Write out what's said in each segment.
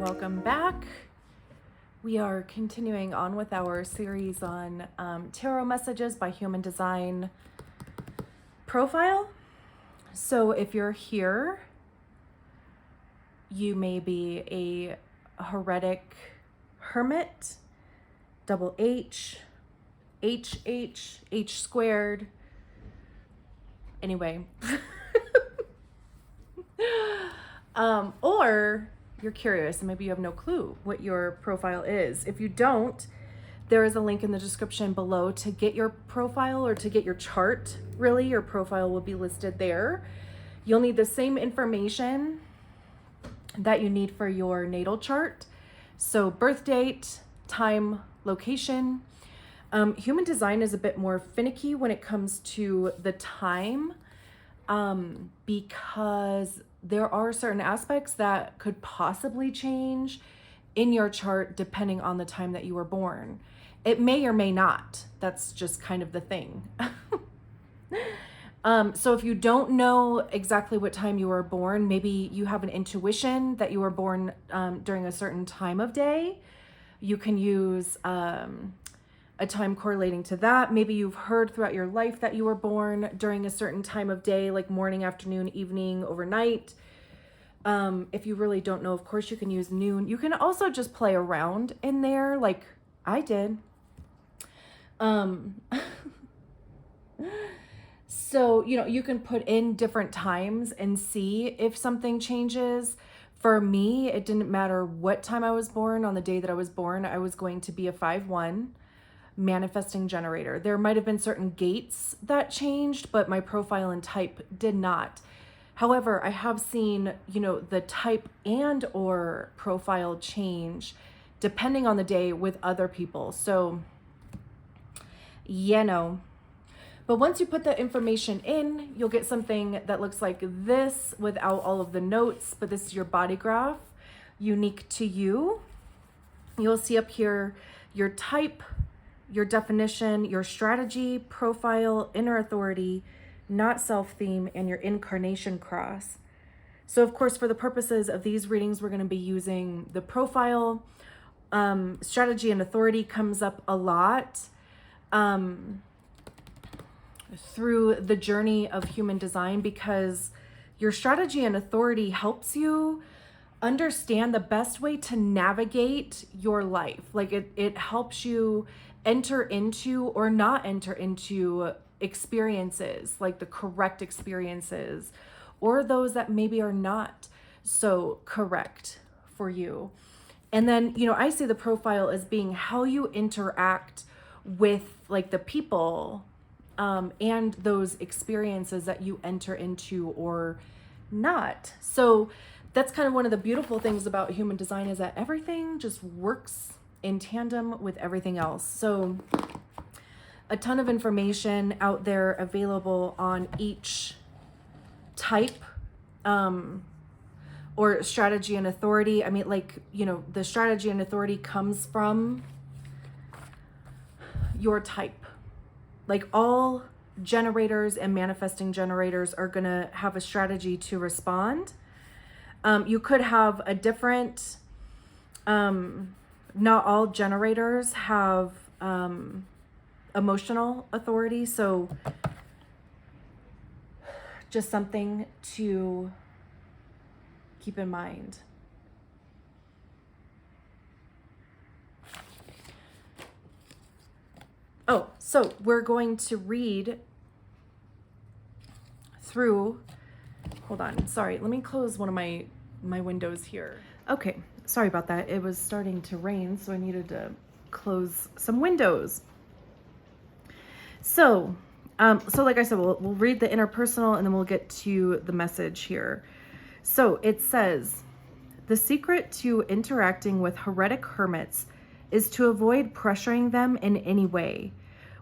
welcome back. We are continuing on with our series on tarot messages by Human Design profile. So if you're here, you may be a heretic hermit, double H, H squared. Anyway. Or you're curious and maybe you have no clue what your profile is. If you don't, there is a link in the description below to get your profile or to get your chart. Really, your profile will be listed there. You'll need the same information that you need for your natal chart. So birth date, time, location. Human Design is a bit more finicky when it comes to the time, because there are certain aspects that could possibly change in your chart depending on the time that you were born. It may or may not. That's just kind of the thing. So if you don't know exactly what time you were born, maybe you have an intuition that you were born during a certain time of day, you can use a time correlating to that. Maybe you've heard throughout your life that you were born during a certain time of day, like morning, afternoon, evening, overnight. If you really don't know, of course, you can use noon. You can also just play around in there like I did. So, you can put in different times and see if something changes. For me, it didn't matter what time I was born. On the day that I was born, I was going to be a 5-1 manifesting generator. There might have been certain gates that changed, but my profile and type did not. However, I have seen, the type and or profile change depending on the day with other people. So, But once you put the information in, you'll get something that looks like this without all of the notes, but this is your body graph, unique to you. You'll see up here your type, your definition, your strategy, profile, inner authority, not self-theme, and your incarnation cross. So of course, for the purposes of these readings, we're going to be using the profile. Strategy and authority comes up a lot through the journey of Human Design, because your strategy and authority helps you understand the best way to navigate your life. Like it helps you enter into or not enter into experiences, like the correct experiences, or those that maybe are not so correct for you. And then, I see the profile as being how you interact with like the people and those experiences that you enter into or not. So that's kind of one of the beautiful things about Human Design, is that everything just works in tandem with everything else. So a ton of information out there available on each type or strategy and authority. I mean, the strategy and authority comes from your type. Like all generators and manifesting generators are going to have a strategy to respond. You could have a different, not all generators have emotional authority. So just something to keep in mind. Oh, so we're going to read through, hold on, sorry, let me close one of my windows here. Okay, sorry about that. It was starting to rain, so I needed to close some windows. So like I said, we'll read the interpersonal and then we'll get to the message here. So it says, the secret to interacting with heretic hermits is to avoid pressuring them in any way.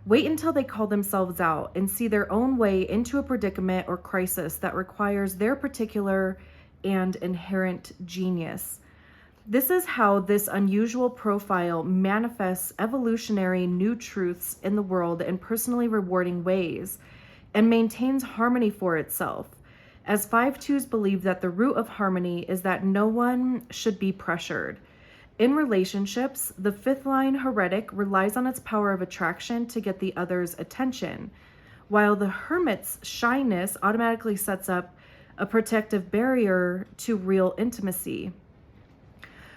Wait until they call themselves out and see their own way into a predicament or crisis that requires their particular and inherent genius. This is how this unusual profile manifests evolutionary new truths in the world in personally rewarding ways and maintains harmony for itself. as 5-2s believe that the root of harmony is that no one should be pressured. In relationships, the 5th line heretic relies on its power of attraction to get the other's attention, while the hermit's shyness automatically sets up a protective barrier to real intimacy.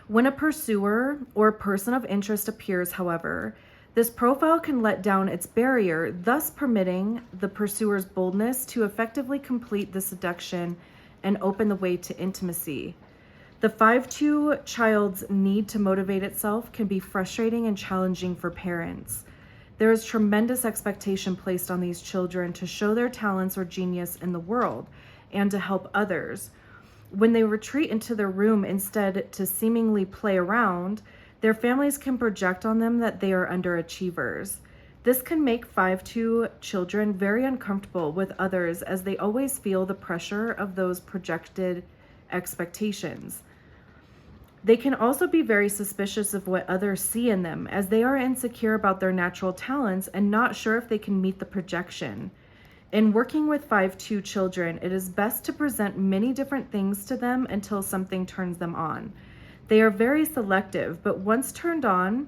When a pursuer or person of interest appears, however, this profile can let down its barrier, thus permitting the pursuer's boldness to effectively complete the seduction and open the way to intimacy. The 5-2 child's need to motivate itself can be frustrating and challenging for parents. There is tremendous expectation placed on these children to show their talents or genius in the world and to help others. When they retreat into their room instead to seemingly play around, their families can project on them that they are underachievers. This can make 5-2 children very uncomfortable with others as they always feel the pressure of those projected expectations. They can also be very suspicious of what others see in them, as they are insecure about their natural talents and not sure if they can meet the projection. In working with 5-2 children, it is best to present many different things to them until something turns them on. They are very selective, but once turned on,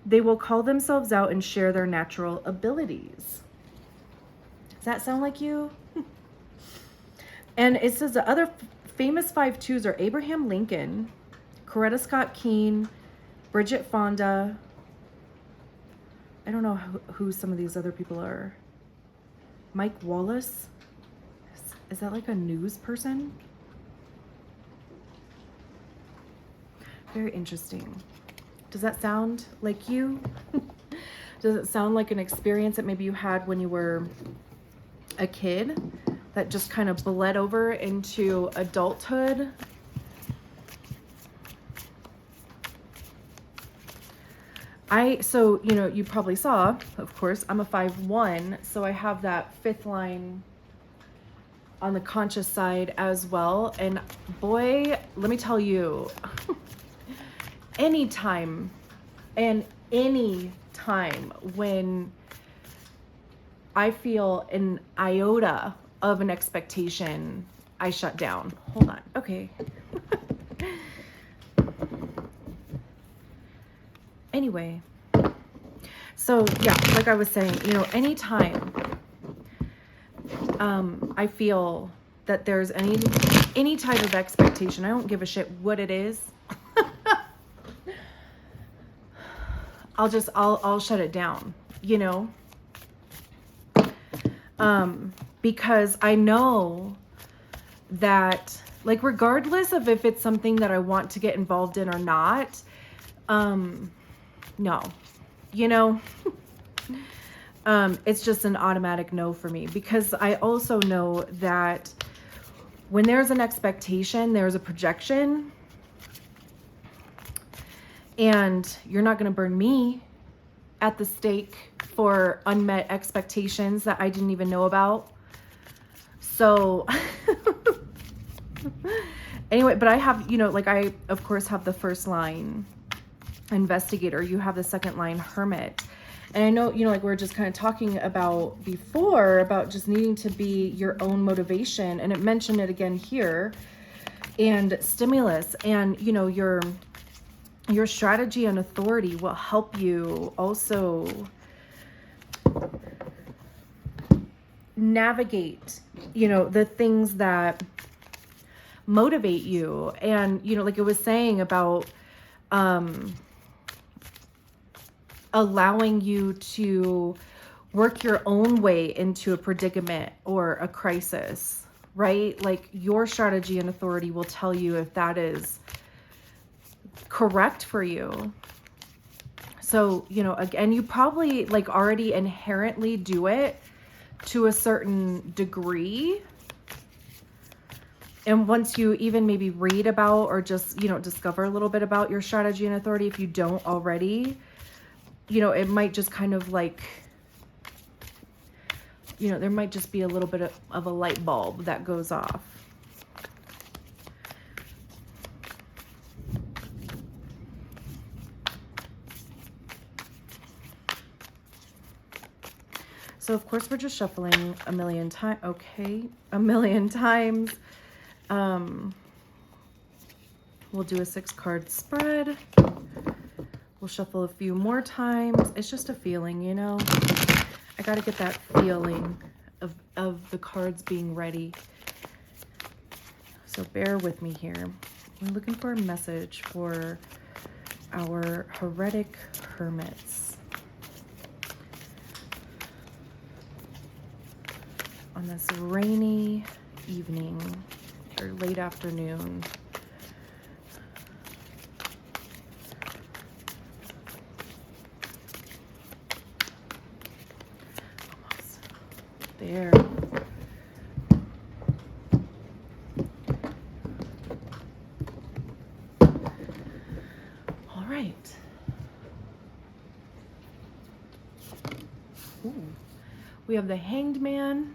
they will call themselves out and share their natural abilities. Does that sound like you? And it says the other famous 5-2s are Abraham Lincoln, Coretta Scott Keen, Bridget Fonda. I don't know who some of these other people are. Mike Wallace. Is that like a news person? Very interesting. Does that sound like you? Does it sound like an experience that maybe you had when you were a kid that just kind of bled over into adulthood? So, you know, you probably saw, of course, I'm a 5-1, so I have that 5th line on the conscious side as well. And boy, let me tell you, any time when I feel an iota of an expectation, I shut down. Hold on. Okay. Anyway, so yeah, like I was saying, you know, anytime I feel that there's any type of expectation, I don't give a shit what it is. I'll shut it down, you know, because I know that, like, regardless of if it's something that I want to get involved in or not, no, you know, it's just an automatic no for me, because I also know that when there's an expectation, there's a projection, and you're not going to burn me at the stake for unmet expectations that I didn't even know about. So anyway, but I have, you know, like I, of course, have the 1st line investigator. You have the 2nd line hermit. And I know, you know, like we were just kind of talking about before about just needing to be your own motivation. And it mentioned it again here, and stimulus, and, you know, your strategy and authority will help you also navigate, you know, the things that motivate you. And, you know, like it was saying about allowing you to work your own way into a predicament or a crisis, right? Like your strategy and authority will tell you if that is correct for you. So, you know, again, you probably like already inherently do it to a certain degree. And once you even maybe read about or just, you know, discover a little bit about your strategy and authority, if you don't already, you know, it might just kind of like, you know, there might just be a little bit of a light bulb that goes off. So of course we're just shuffling a million times. Okay, a million times. We'll do a 6-card spread. We'll shuffle a few more times. It's just a feeling, you know. I got to get that feeling of the cards being ready. So bear with me here. I'm looking for a message for our heretic hermits on this rainy evening or late afternoon. Almost there. All right. Ooh. We have the Hanged Man,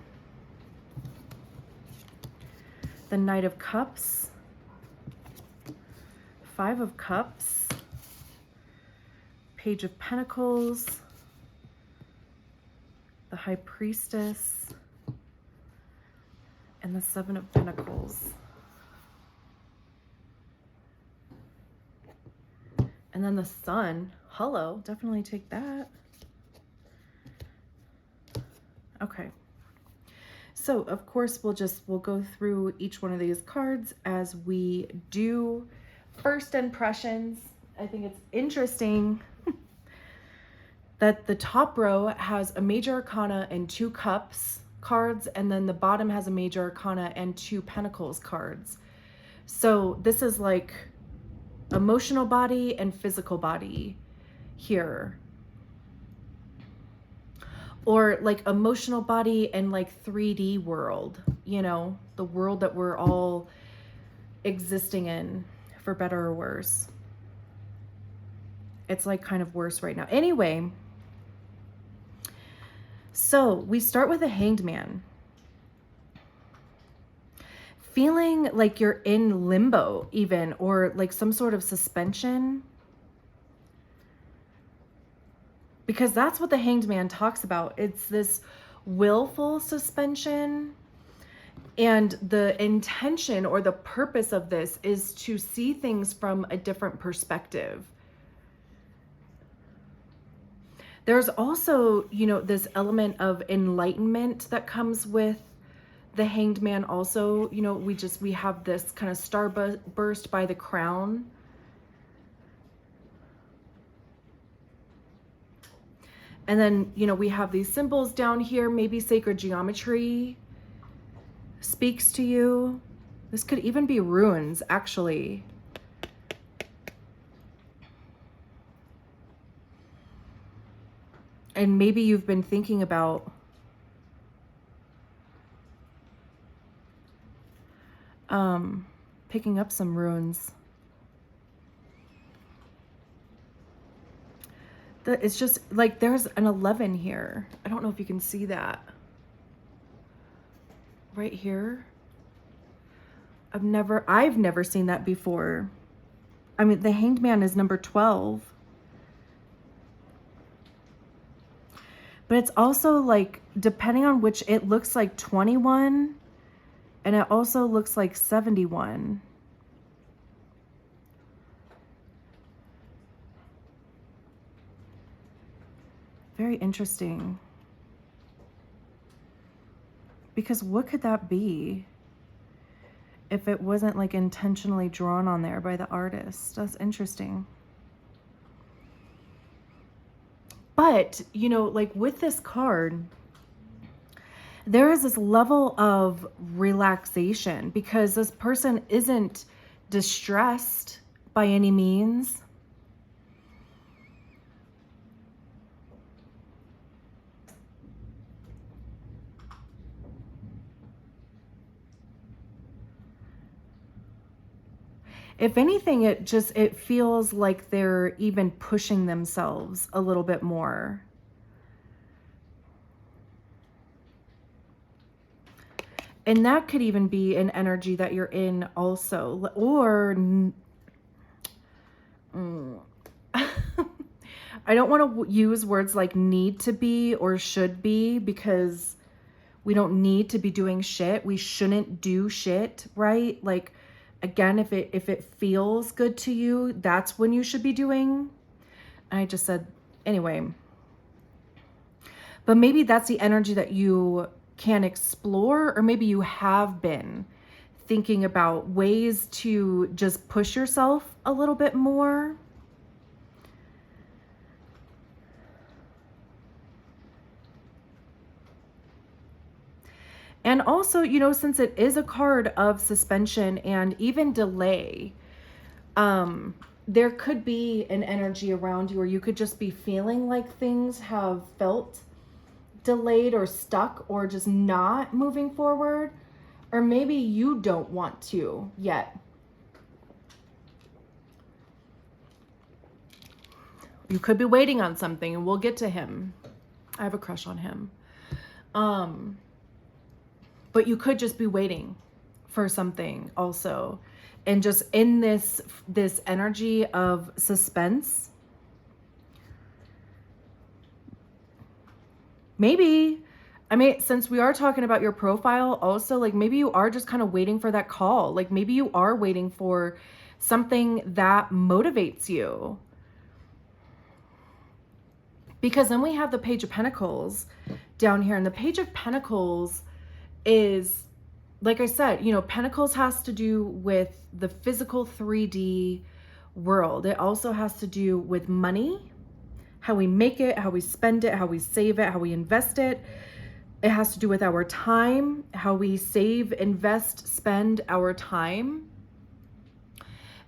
the Knight of Cups, 5 of Cups, Page of Pentacles, the High Priestess, and the 7 of Pentacles. And then the Sun. Hello, definitely take that. Okay. So of course we'll go through each one of these cards as we do first impressions. I think it's interesting that the top row has a Major Arcana and 2 Cups cards, and then the bottom has a Major Arcana and 2 Pentacles cards. So this is like emotional body and physical body here. Or like emotional body and like 3D world, you know, the world that we're all existing in, for better or worse. It's like kind of worse right now. Anyway, so we start with a Hanged Man. Feeling like you're in limbo even, or like some sort of suspension. Because that's what the Hanged Man talks about. It's this willful suspension. And the intention or the purpose of this is to see things from a different perspective. There's also, you know, this element of enlightenment that comes with the Hanged Man also. You know, we have this kind of starburst by the crown. And then, you know, we have these symbols down here. Maybe sacred geometry speaks to you. This could even be runes, actually. And maybe you've been thinking about picking up some runes. It's just like there's an 11 here. I don't know if you can see that. Right here. I've never seen that before. I mean, the Hanged Man is number 12. But it's also like, depending on which, it looks like 21. And it also looks like 71. Very interesting. Because what could that be if it wasn't like intentionally drawn on there by the artist? That's interesting. But, you know, like with this card, there is this level of relaxation because this person isn't distressed by any means. If anything, it feels like they're even pushing themselves a little bit more. And that could even be an energy that you're in also. Or I I don't want to use words like need to be or should be, because we don't need to be doing shit. We shouldn't do shit, right? Like, again, if it feels good to you, that's when you should be doing. I just said, anyway. But maybe that's the energy that you can explore, or maybe you have been thinking about ways to just push yourself a little bit more. And also, you know, since it is a card of suspension and even delay, there could be an energy around you, or you could just be feeling like things have felt delayed or stuck or just not moving forward, or maybe you don't want to yet. You could be waiting on something, and we'll get to him. I have a crush on him. But you could just be waiting for something also. And just in this energy of suspense, maybe, I mean, since we are talking about your profile also, like maybe you are just kind of waiting for that call. Like maybe you are waiting for something that motivates you. Because then we have the Page of Pentacles down here, and the Page of Pentacles is, like I said, you know, Pentacles has to do with the physical 3D world. It also has to do with money, how we make it, how we spend it, how we save it, how we invest it. It has to do with our time, how we save, invest, spend our time.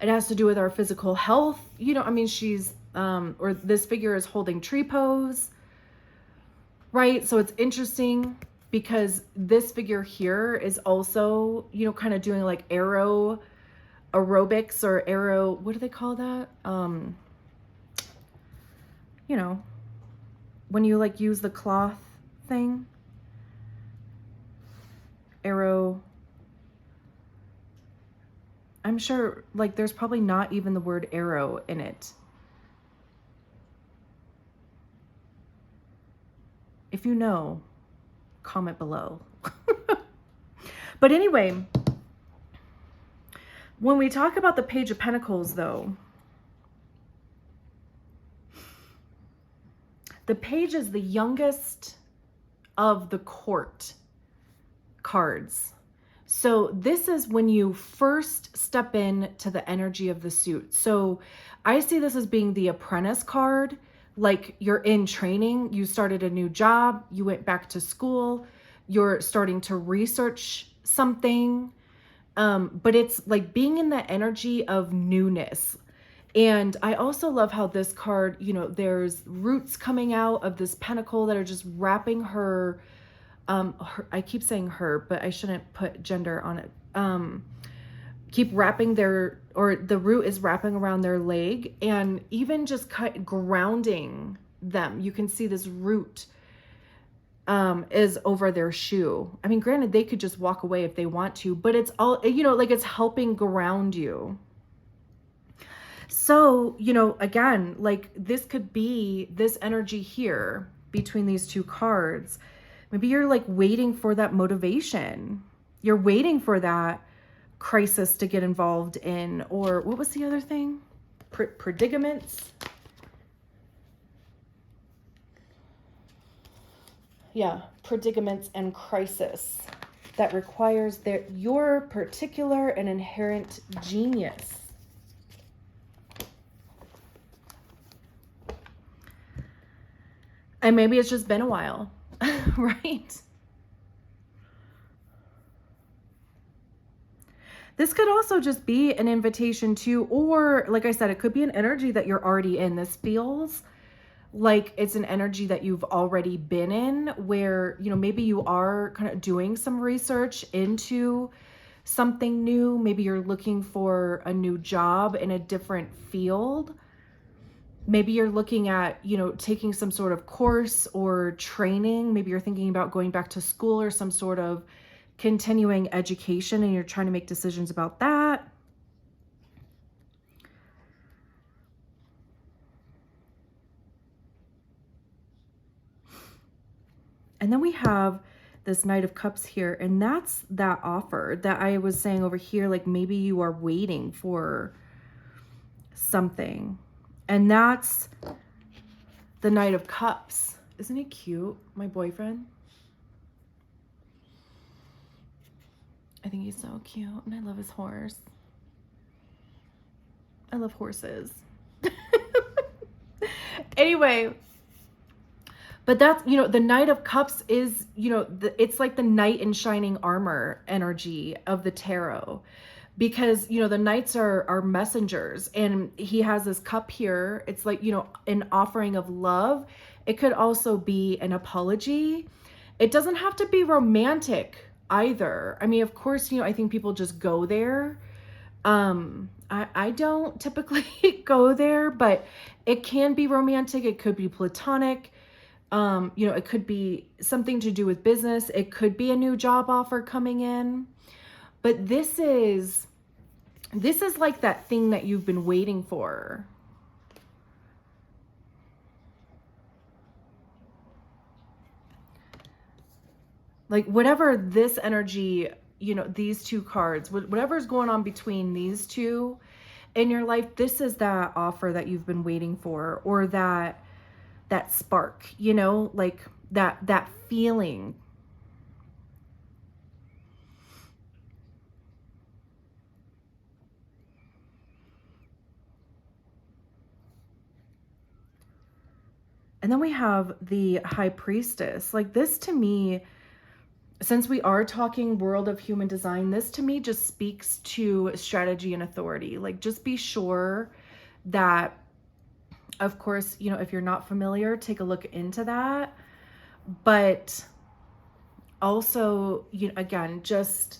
It has to do with our physical health. You know, I mean, she's, or this figure is holding tree pose, right? So it's interesting because this figure here is also, you know, kind of doing like aerobics or aero, what do they call that? You know, when you like use the cloth thing, I'm sure like there's probably not even the word arrow in it. If you know, comment below. But anyway, when we talk about the Page of Pentacles though, the page is the youngest of the court cards. So this is when you first step in to the energy of the suit. So I see this as being the apprentice card. Like you're in training, you started a new job, you went back to school, you're starting to research something. But it's like being in the energy of newness. And I also love how this card, you know, there's roots coming out of this pentacle that are just wrapping her, I keep saying her, but I shouldn't put gender on it. Keep wrapping their, or the root is wrapping around their leg, and even just grounding them. You can see this root is over their shoe. I mean, granted, they could just walk away if they want to, but it's all, you know, like it's helping ground you. So, you know, again, like this could be this energy here between these two cards. Maybe you're like waiting for that motivation. You're waiting for that crisis to get involved in, or what was the other thing? Predicaments. Yeah, predicaments and crisis that requires your particular and inherent genius. And maybe it's just been a while, right? This could also just be an invitation to, or like I said, it could be an energy that you're already in. This feels like it's an energy that you've already been in, where, you know, maybe you are kind of doing some research into something new. Maybe you're looking for a new job in a different field. Maybe you're looking at, you know, taking some sort of course or training. Maybe you're thinking about going back to school or some sort of continuing education, and you're trying to make decisions about that. And then we have this Knight of Cups here, and that's that offer that I was saying over here, like maybe you are waiting for something. And that's the Knight of Cups. Isn't he cute, my boyfriend? I think he's so cute, and I love his horse. I love horses. Anyway, but that's, you know, the Knight of Cups is, you know, it's like the knight in shining armor energy of the tarot, because, you know, the knights are messengers, and he has this cup here. It's like, you know, an offering of love. It could also be an apology. It doesn't have to be romantic either. I mean, of course, you know, I think people just go there. I don't typically go there, but it can be romantic. It could be platonic. You know, it could be something to do with business. It could be a new job offer coming in. But this is like that thing that you've been waiting for. Like whatever this energy, you know, these two cards, whatever's going on between these two in your life, this is that offer that you've been waiting for, or that spark, you know, like that feeling. And then we have the High Priestess. Like this to me, since we are talking world of human design, this to me just speaks to strategy and authority. Like just be sure that, of course, you know, if you're not familiar, take a look into that. But also, you know, again, just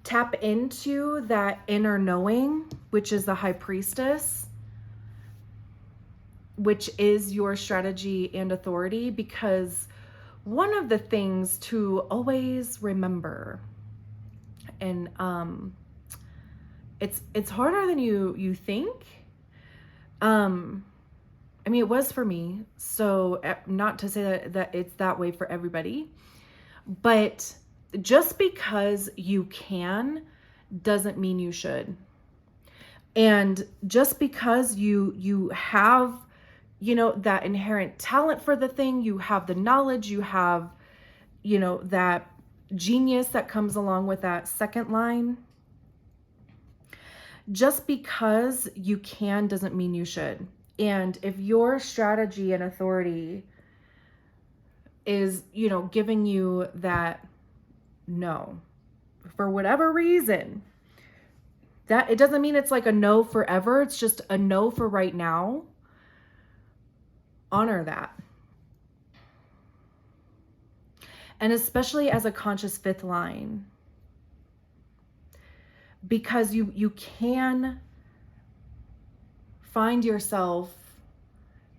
tap into that inner knowing, which is the High Priestess, which is your strategy and authority. Because one of the things to always remember, and it's harder than you think. I mean, it was for me, so not to say that it's that way for everybody, but just because you can doesn't mean you should. And just because you have, you know, that inherent talent for the thing, you have the knowledge, you have, you know, that genius that comes along with that second line. Just because you can doesn't mean you should. And if your strategy and authority is, you know, giving you that no, for whatever reason, that it doesn't mean it's like a no forever. It's just a no for right now. Honor that. And especially as a conscious fifth line, because you can find yourself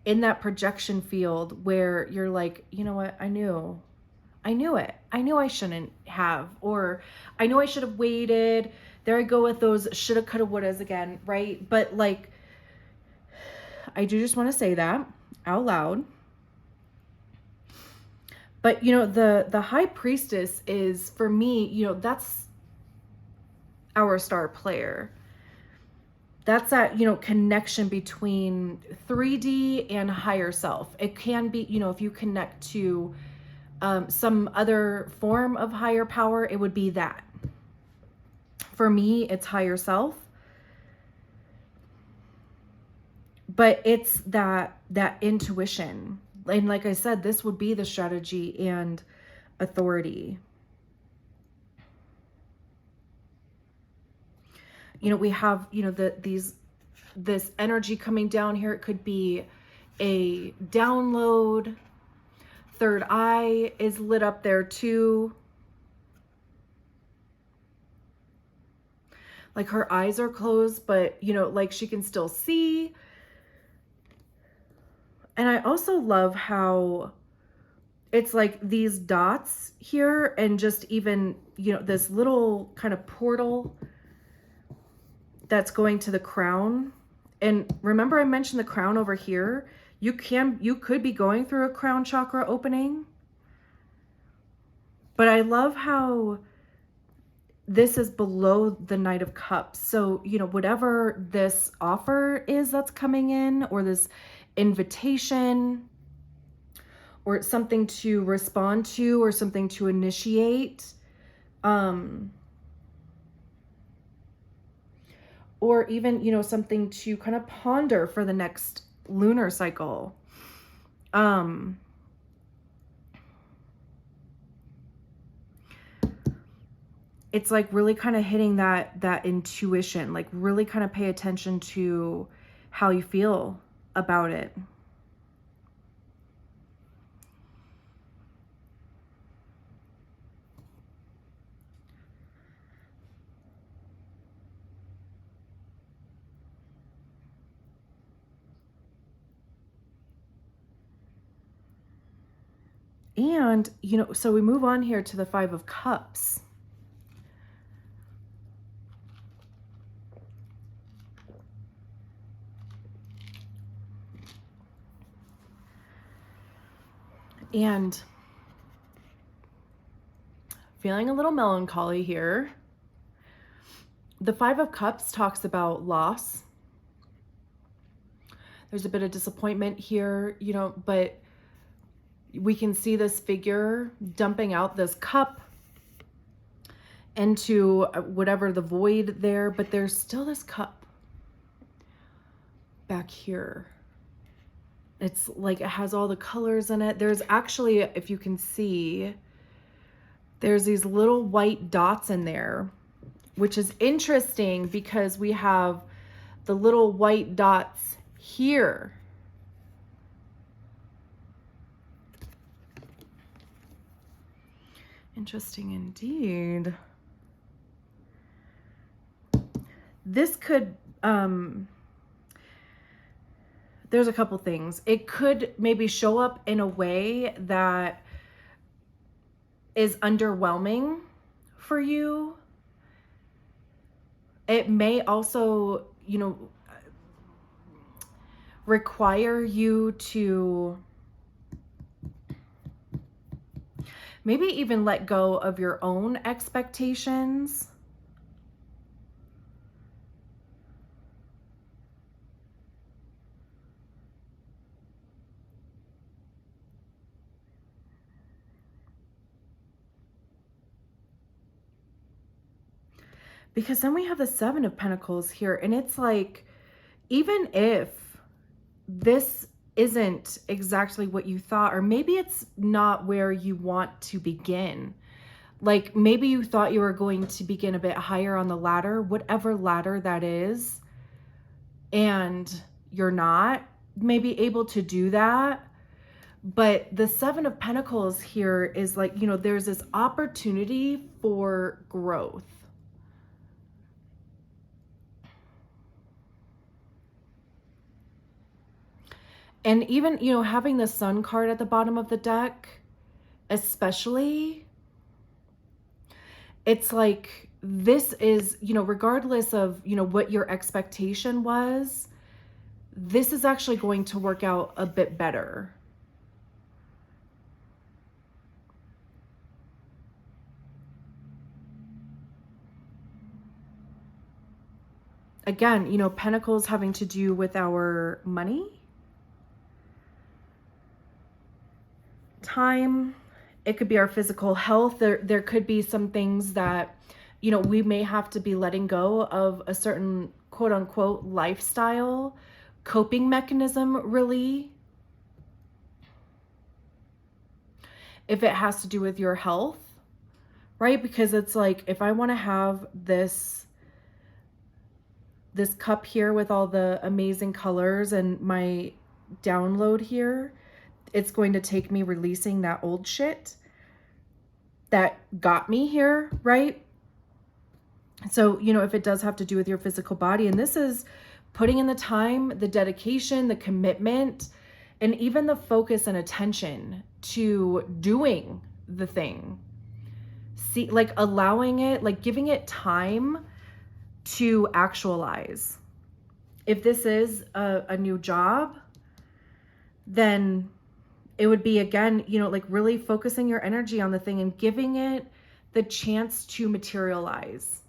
in that projection field where you're like, you know what, I knew it. I knew I shouldn't have, or I knew I should have waited. There I go with those shoulda, coulda, wouldas again, right? But like, I do just want to say that out loud. But, you know, the High Priestess is, for me, you know, that's our star player. That's that, you know, connection between 3D and higher self. It can be, you know, if you connect to some other form of higher power, it would be that. For me, it's higher self. But it's that intuition. And like I said, this would be the strategy and authority. You know, we have, you know, this energy coming down here. It could be a download. Third eye is lit up there too. Like her eyes are closed, but, you know, like she can still see. And I also love how it's like these dots here, and just even, you know, this little kind of portal that's going to the crown. And remember I mentioned the crown over here? You could be going through a crown chakra opening. But I love how this is below the Knight of Cups. So, you know, whatever this offer is that's coming in, or this invitation, or something to respond to, or something to initiate, or even, you know, something to kind of ponder for the next lunar cycle. It's like really kind of hitting that intuition, like really kind of pay attention to how you feel about it. And, you know, so we move on here to the Five of Cups. And feeling a little melancholy here. The Five of Cups talks about loss. There's a bit of disappointment here, you know, but we can see this figure dumping out this cup into whatever the void there, but there's still this cup back here. It's like it has all the colors in it. There's actually, if you can see, there's these little white dots in there, which is interesting because we have the little white dots here. Interesting indeed. This could, there's a couple things. It could maybe show up in a way that is underwhelming for you. It may also, you know, require you to maybe even let go of your own expectations. Because then we have the Seven of Pentacles here, and it's like, even if this isn't exactly what you thought, or maybe it's not where you want to begin. Like maybe you thought you were going to begin a bit higher on the ladder, whatever ladder that is, and you're not maybe able to do that. But the Seven of Pentacles here is like, you know, there's this opportunity for growth. And even, you know, having the Sun card at the bottom of the deck, especially, it's like, this is, you know, regardless of, you know, what your expectation was, this is actually going to work out a bit better. Again, you know, Pentacles having to do with our money, time. It could be our physical health. There could be some things that, you know, we may have to be letting go of a certain quote unquote lifestyle, coping mechanism, really. If it has to do with your health, right? Because it's like, if I want to have this cup here with all the amazing colors and my download here, it's going to take me releasing that old shit that got me here, right? So, you know, if it does have to do with your physical body, and this is putting in the time, the dedication, the commitment, and even the focus and attention to doing the thing. See, like allowing it, like giving it time to actualize. If this is a new job, then it would be, again, you know, like really focusing your energy on the thing and giving it the chance to materialize.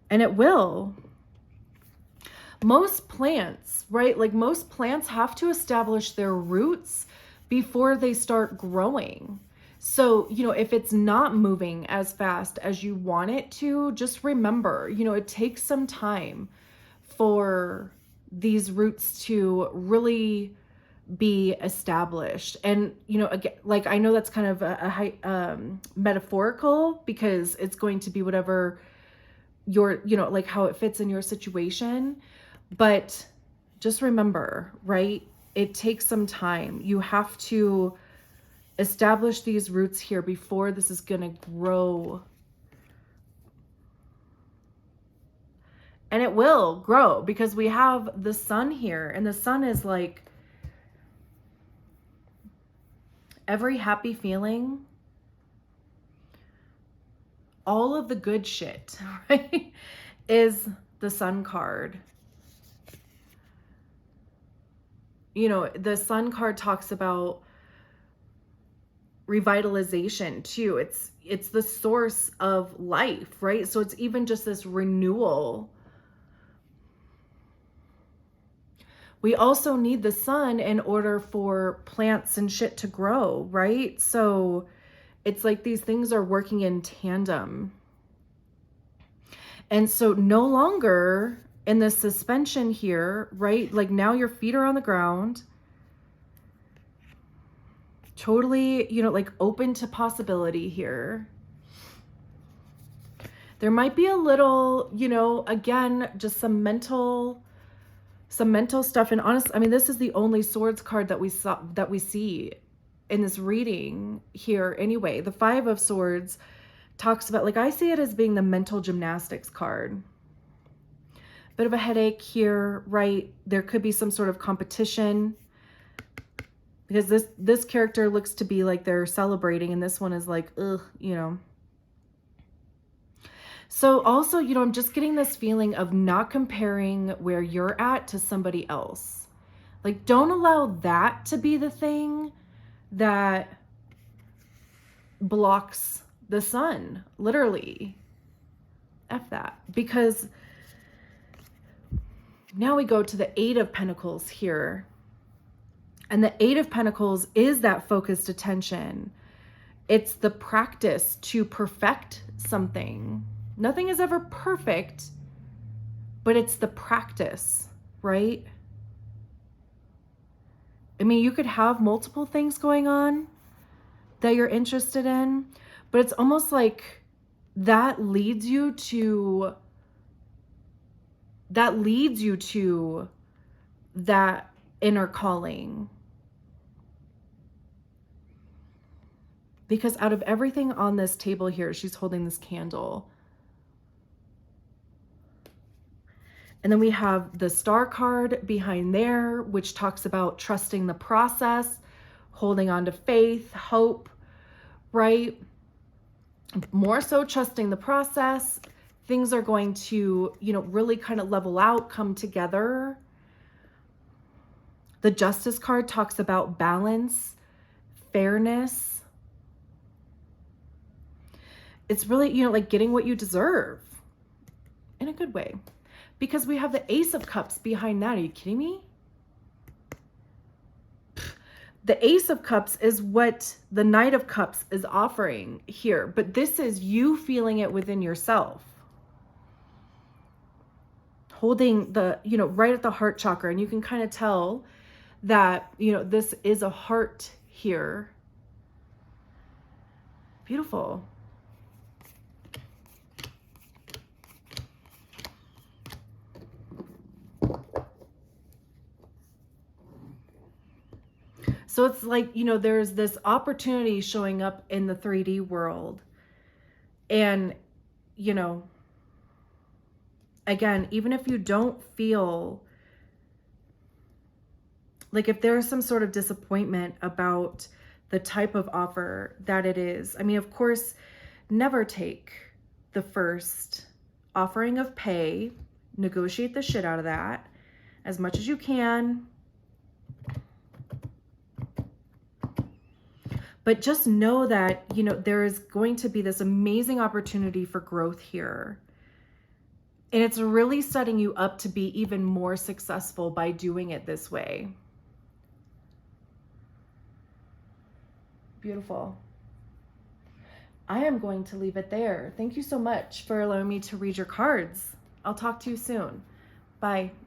And it will. Most plants, right? Like most plants have to establish their roots before they start growing. So, you know, if it's not moving as fast as you want it to, just remember, you know, it takes some time for these roots to really be established. And, you know, again, like I know that's kind of a high, metaphorical, because it's going to be whatever your, you know, like how it fits in your situation. But just remember, right? It takes some time. You have to establish these roots here before this is going to grow. And it will grow because we have the sun here, and the sun is like every happy feeling, all of the good shit, right? Is the sun card. You know, the sun card talks about revitalization too. It's the source of life, right? So it's even just this renewal. We also need the sun in order for plants and shit to grow, right? So it's like these things are working in tandem. And so no longer in this suspension here, right? Like now your feet are on the ground. Totally, you know, like open to possibility here. There might be a little, you know, again, just some mental stuff. And honestly, I mean, this is the only swords card that we see in this reading here anyway. The 5 of Swords talks about, like, I see it as being the mental gymnastics card. Bit of a headache here, right? There could be some sort of competition, because this character looks to be like they're celebrating, and this one is like, ugh, you know. So also, you know, I'm just getting this feeling of not comparing where you're at to somebody else. Like, don't allow that to be the thing that blocks the sun, literally. F that. Because now we go to the 8 of Pentacles here. And the 8 of Pentacles is that focused attention. It's the practice to perfect something. Nothing is ever perfect, but it's the practice, right? I mean, you could have multiple things going on that you're interested in, but it's almost like that leads you to that inner calling. Because out of everything on this table here, she's holding this candle. And then we have the Star card behind there, which talks about trusting the process, holding on to faith, hope, right? More so trusting the process. Things are going to, you know, really kind of level out, come together. The Justice card talks about balance, fairness. It's really, you know, like getting what you deserve in a good way. Because we have the Ace of Cups behind that. Are you kidding me? The Ace of Cups is what the Knight of Cups is offering here. But this is you feeling it within yourself. Holding the, you know, right at the heart chakra. And you can kind of tell that, you know, this is a heart here. Beautiful. So it's like, you know, there's this opportunity showing up in the 3D world. And, you know, again, even if you don't feel like, if there's some sort of disappointment about the type of offer that it is, I mean, of course, never take the first offering of pay, negotiate the shit out of that. as much as you can. But just know that, you know, there is going to be this amazing opportunity for growth here. And it's really setting you up to be even more successful by doing it this way. Beautiful. I am going to leave it there. Thank you so much for allowing me to read your cards. I'll talk to you soon. Bye.